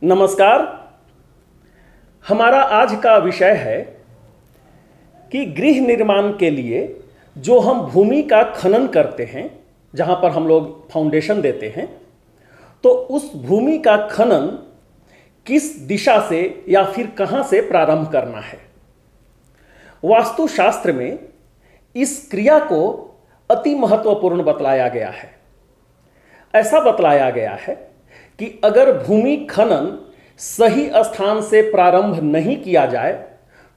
नमस्कार। हमारा आज का विषय है कि गृह निर्माण के लिए जो हम भूमि का खनन करते हैं, जहाँ पर हम लोग फाउंडेशन देते हैं, तो उस भूमि का खनन किस दिशा से या फिर कहाँ से प्रारंभ करना है। वास्तुशास्त्र में इस क्रिया को अति महत्वपूर्ण बतलाया गया है। ऐसा बतलाया गया है कि अगर भूमि खनन सही स्थान से प्रारंभ नहीं किया जाए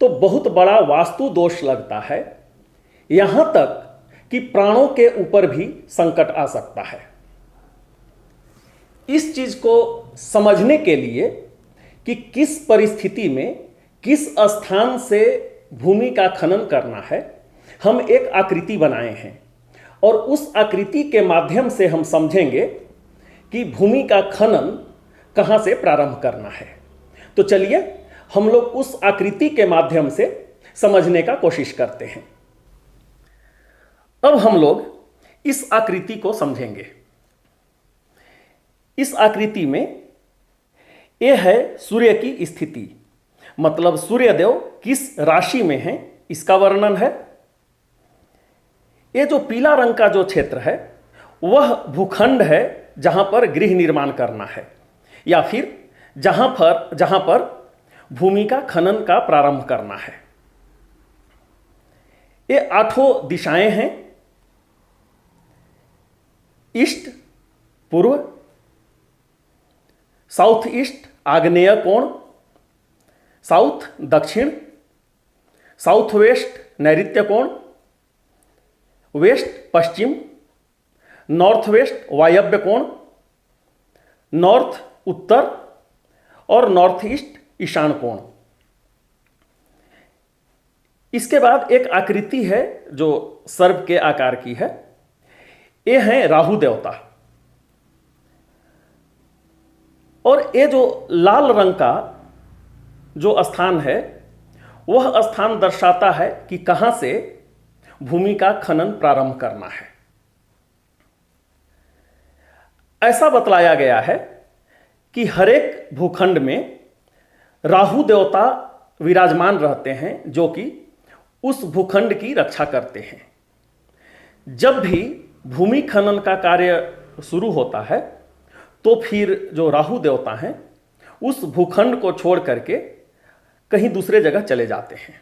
तो बहुत बड़ा वास्तु दोष लगता है, यहां तक कि प्राणों के ऊपर भी संकट आ सकता है। इस चीज को समझने के लिए कि किस परिस्थिति में किस स्थान से भूमि का खनन करना है, हम एक आकृति बनाए हैं और उस आकृति के माध्यम से हम समझेंगे कि भूमि का खनन कहाँ से प्रारंभ करना है। तो चलिए हम लोग उस आकृति के माध्यम से समझने का कोशिश करते हैं। अब हम लोग इस आकृति को समझेंगे। इस आकृति में यह है सूर्य की स्थिति, मतलब सूर्यदेव किस राशि में है इसका वर्णन है। ये जो पीला रंग का जो क्षेत्र है वह भूखंड है जहां पर गृह निर्माण करना है या फिर जहां पर भूमि का खनन का प्रारंभ करना है। ये 8 दिशाएं हैं: ईस्ट पूर्व, साउथ ईस्ट आग्नेय कोण, साउथ दक्षिण, साउथ वेस्ट नैऋत्य कोण, वेस्ट पश्चिम, नॉर्थ वेस्ट वायव्य कोण, नॉर्थ उत्तर और नॉर्थ ईस्ट ईशान कोण। इसके बाद एक आकृति है जो सर्प के आकार की है। ये है राहु देवता और ये जो लाल रंग का जो स्थान है वह स्थान दर्शाता है कि कहां से भूमि का खनन प्रारंभ करना है। ऐसा बतलाया गया है कि हर एक भूखंड में राहु देवता विराजमान रहते हैं जो कि उस भूखंड की रक्षा करते हैं। जब भी भूमि खनन का कार्य शुरू होता है तो फिर जो राहु देवता हैं उस भूखंड को छोड़ करके कहीं दूसरे जगह चले जाते हैं।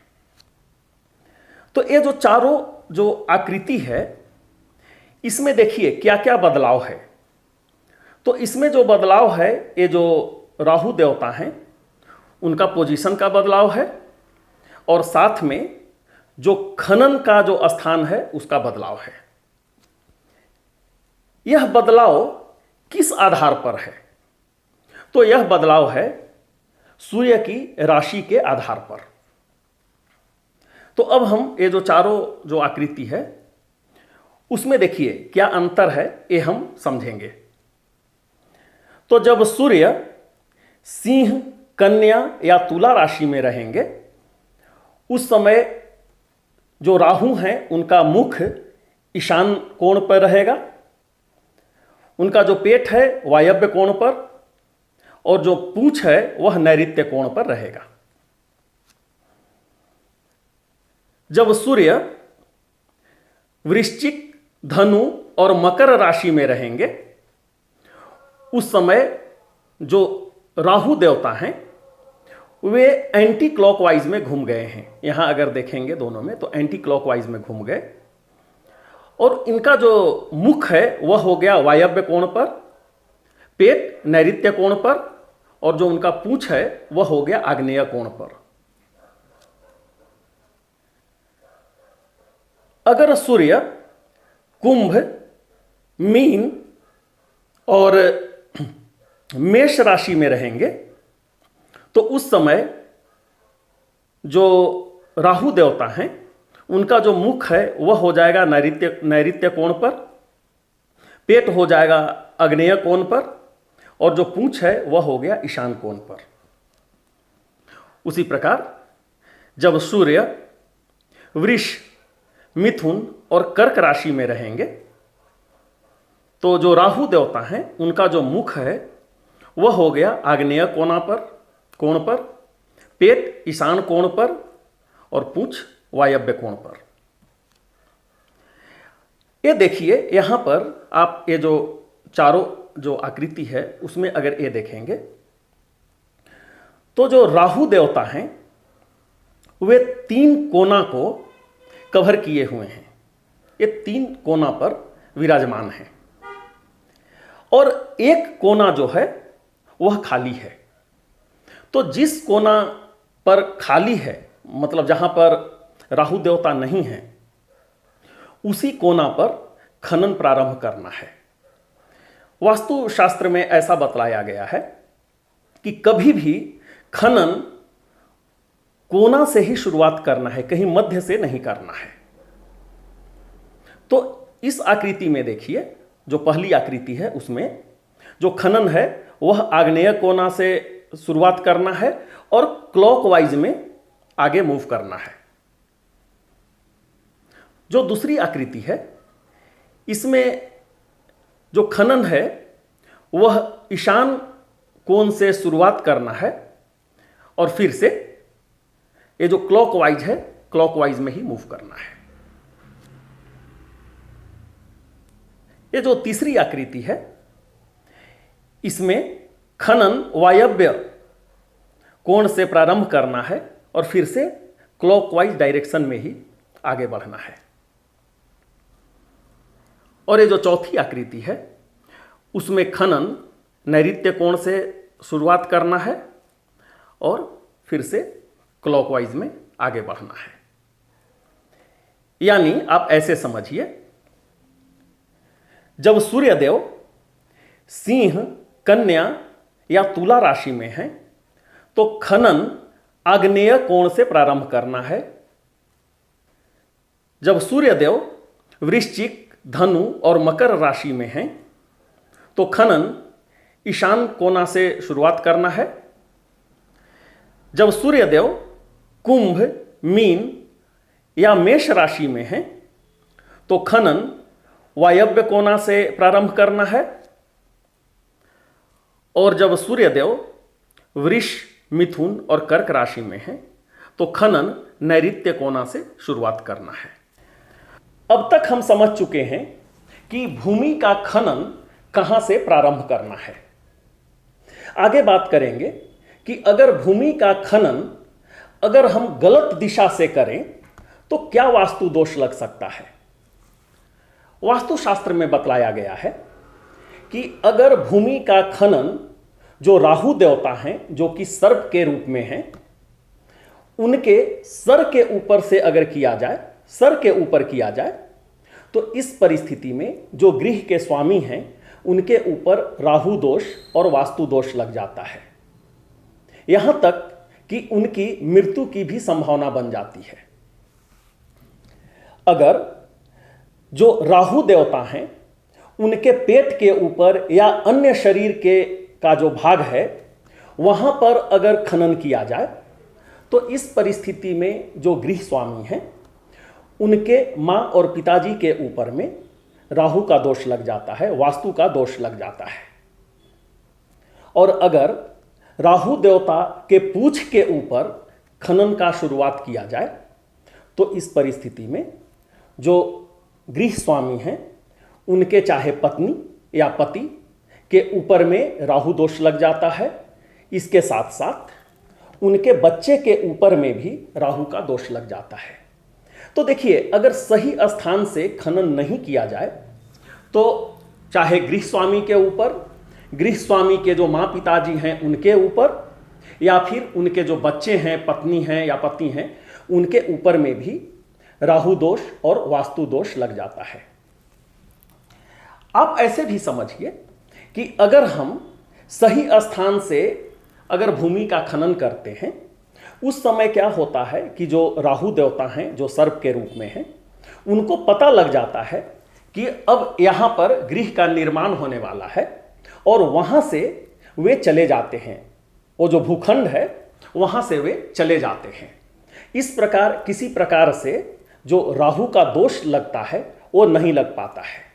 तो ये जो चारों जो आकृति है इसमें देखिए क्या क्या बदलाव है। तो इसमें जो बदलाव है, ये जो राहु देवता हैं उनका पोजीशन का बदलाव है और साथ में जो खनन का जो स्थान है उसका बदलाव है। यह बदलाव किस आधार पर है? तो यह बदलाव है सूर्य की राशि के आधार पर। तो अब हम ये जो चारों जो आकृति है उसमें देखिए क्या अंतर है, ये हम समझेंगे। तो जब सूर्य सिंह, कन्या या तुला राशि में रहेंगे उस समय जो राहु हैं उनका मुख ईशान कोण पर रहेगा, उनका जो पेट है वायव्य कोण पर और जो पूंछ है वह नैऋत्य कोण पर रहेगा। जब सूर्य वृश्चिक, धनु और मकर राशि में रहेंगे उस समय जो राहु देवता हैं वे एंटी क्लॉकवाइज में घूम गए हैं। यहां अगर देखेंगे दोनों में तो एंटी क्लॉकवाइज में घूम गए और इनका जो मुख है वह हो गया वायव्य कोण पर, पेट नैऋत्य कोण पर और जो उनका पूंछ है वह हो गया आग्नेय कोण पर। अगर सूर्य कुंभ, मीन और मेष राशि में रहेंगे तो उस समय जो राहु देवता हैं उनका जो मुख है वह हो जाएगा नैऋत्य कोण पर, पेट हो जाएगा आग्नेय कोण पर और जो पूंछ है वह हो गया ईशान कोण पर। उसी प्रकार जब सूर्य वृष, मिथुन और कर्क राशि में रहेंगे तो जो राहु देवता हैं उनका जो मुख है वह हो गया आग्नेय कोण पर, पेट ईशान कोण पर और पूंछ वायव्य कोण पर। ये देखिए यहां पर आप ये जो चारों जो आकृति है उसमें अगर ये देखेंगे तो जो राहु देवता हैं वे 3 कोना को कवर किए हुए हैं। ये 3 कोना पर विराजमान हैं और एक कोना जो है वह खाली है। तो जिस कोना पर खाली है, मतलब जहां पर राहु देवता नहीं है, उसी कोना पर खनन प्रारंभ करना है। वास्तुशास्त्र में ऐसा बतलाया गया है कि कभी भी खनन कोना से ही शुरुआत करना है, कहीं मध्य से नहीं करना है। तो इस आकृति में देखिए, जो पहली आकृति है उसमें जो खनन है वह आग्नेय कोना से शुरुआत करना है और क्लॉकवाइज में आगे मूव करना है। जो दूसरी आकृति है इसमें जो खनन है वह ईशान कोण से शुरुआत करना है और फिर से ये जो क्लॉकवाइज है क्लॉकवाइज में ही मूव करना है। ये जो तीसरी आकृति है इसमें खनन वायव्य कोण से प्रारंभ करना है और फिर से क्लॉकवाइज डायरेक्शन में ही आगे बढ़ना है। और ये जो चौथी आकृति है उसमें खनन नैऋत्य कोण से शुरुआत करना है और फिर से क्लॉकवाइज में आगे बढ़ना है। यानी आप ऐसे समझिए, जब सूर्यदेव सिंह, कन्या या तुला राशि में है तो खनन आग्नेय कोण से प्रारंभ करना है। जब सूर्यदेव वृश्चिक, धनु और मकर राशि में हैं तो खनन ईशान कोना से शुरुआत करना है। जब सूर्यदेव कुंभ, मीन या मेष राशि में हैं तो खनन वायव्य कोना से प्रारंभ करना है। और जब सूर्यदेव वृष, मिथुन और कर्क राशि में हैं तो खनन नैऋत्य कोना से शुरुआत करना है। अब तक हम समझ चुके हैं कि भूमि का खनन कहां से प्रारंभ करना है। आगे बात करेंगे कि अगर भूमि का खनन अगर हम गलत दिशा से करें तो क्या वास्तु दोष लग सकता है। वास्तुशास्त्र में बतलाया गया है कि अगर भूमि का खनन जो राहु देवता हैं, जो कि सर्प के रूप में हैं, उनके सर के ऊपर से अगर किया जाए, सर के ऊपर किया जाए, तो इस परिस्थिति में जो गृह के स्वामी हैं उनके ऊपर राहु दोष और वास्तु दोष लग जाता है। यहां तक कि उनकी मृत्यु की भी संभावना बन जाती है। अगर जो राहु देवता हैं उनके पेट के ऊपर या अन्य शरीर के का जो भाग है वहां पर अगर खनन किया जाए तो इस परिस्थिति में जो गृह स्वामी हैं उनके मां और पिताजी के ऊपर में राहु का दोष लग जाता है, वास्तु का दोष लग जाता है। और अगर राहु देवता के पूंछ के ऊपर खनन का शुरुआत किया जाए तो इस परिस्थिति में जो गृह स्वामी हैं उनके चाहे पत्नी या पति के ऊपर में राहु दोष लग जाता है। इसके साथ साथ उनके बच्चे के ऊपर में भी राहु का दोष लग जाता है। तो देखिए, अगर सही स्थान से खनन नहीं किया जाए तो चाहे गृह स्वामी के ऊपर, गृह स्वामी के जो माँ पिताजी हैं उनके ऊपर, या फिर उनके जो बच्चे हैं, पत्नी हैं या पति हैं, उनके ऊपर में भी राहु दोष और वास्तु दोष लग जाता है। आप ऐसे भी समझिए कि अगर हम सही स्थान से अगर भूमि का खनन करते हैं, उस समय क्या होता है कि जो राहु देवता हैं, जो सर्प के रूप में हैं, उनको पता लग जाता है कि अब यहाँ पर गृह का निर्माण होने वाला है और वहाँ से वे चले जाते हैं। वो जो भूखंड है वहाँ से वे चले जाते हैं। इस प्रकार किसी प्रकार से जो राहु का दोष लगता है वो नहीं लग पाता है।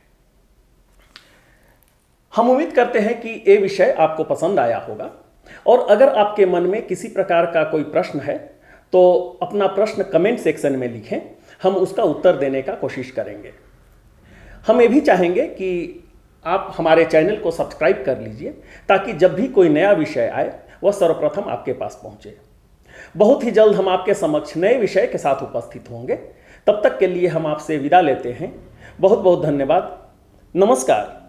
हम उम्मीद करते हैं कि ये विषय आपको पसंद आया होगा, और अगर आपके मन में किसी प्रकार का कोई प्रश्न है तो अपना प्रश्न कमेंट सेक्शन में लिखें, हम उसका उत्तर देने का कोशिश करेंगे। हम ये भी चाहेंगे कि आप हमारे चैनल को सब्सक्राइब कर लीजिए, ताकि जब भी कोई नया विषय आए वह सर्वप्रथम आपके पास पहुंचे। बहुत ही जल्द हम आपके समक्ष नए विषय के साथ उपस्थित होंगे। तब तक के लिए हम आपसे विदा लेते हैं। बहुत बहुत धन्यवाद। नमस्कार।